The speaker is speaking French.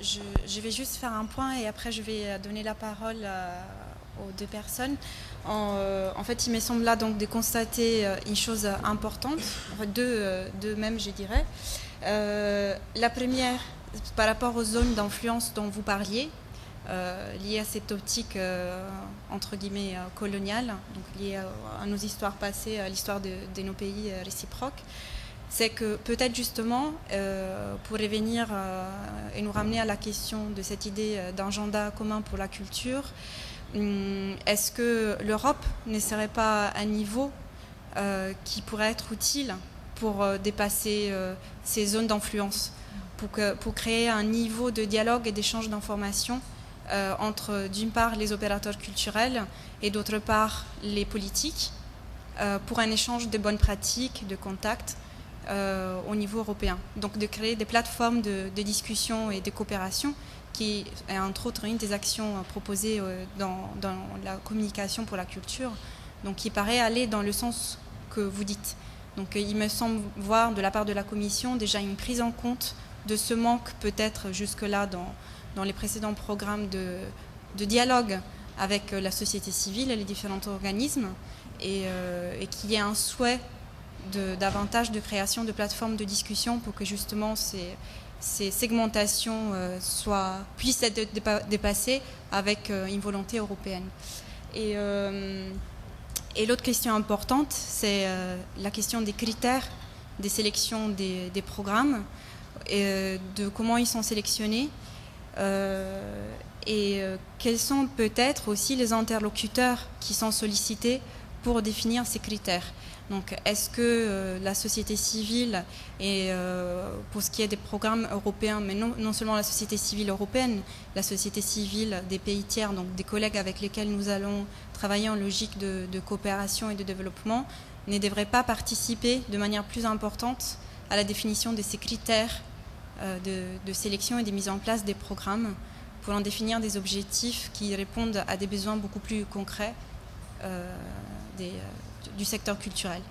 je vais juste faire un point et après je vais donner la parole aux deux personnes. En fait, il me semble là donc de constater une chose importante, enfin, deux même je dirais. La première, par rapport aux zones d'influence dont vous parliez, liées à cette optique entre guillemets coloniale, donc liée à nos histoires passées, à l'histoire de nos pays réciproques. C'est que peut-être justement, pour revenir et nous ramener à la question de cette idée d'agenda commun pour la culture, est-ce que l'Europe ne serait pas un niveau qui pourrait être utile pour dépasser ces zones d'influence, pour créer un niveau de dialogue et d'échange d'informations entre, d'une part, les opérateurs culturels et d'autre part, les politiques, pour un échange de bonnes pratiques, de contacts au niveau européen. Donc de créer des plateformes de discussion et de coopération qui est entre autres une des actions proposées dans la communication pour la culture, donc qui paraît aller dans le sens que vous dites. Donc il me semble voir de la part de la Commission déjà une prise en compte de ce manque peut-être jusque-là dans les précédents programmes de dialogue avec la société civile et les différents organismes et qu'il y ait un souhait davantage de création de plateformes de discussion pour que justement ces segmentations puissent être dépassées avec une volonté européenne. Et l'autre question importante, c'est la question des critères des sélections des programmes, et de comment ils sont sélectionnés, et quels sont peut-être aussi les interlocuteurs qui sont sollicités pour définir ces critères. Donc, est-ce que la société civile, et pour ce qui est des programmes européens, mais non seulement la société civile européenne, la société civile des pays tiers, donc des collègues avec lesquels nous allons travailler en logique de coopération et de développement, ne devraient pas participer de manière plus importante à la définition de ces critères de sélection et de mise en place des programmes pour en définir des objectifs qui répondent à des besoins beaucoup plus concrets du secteur culturel.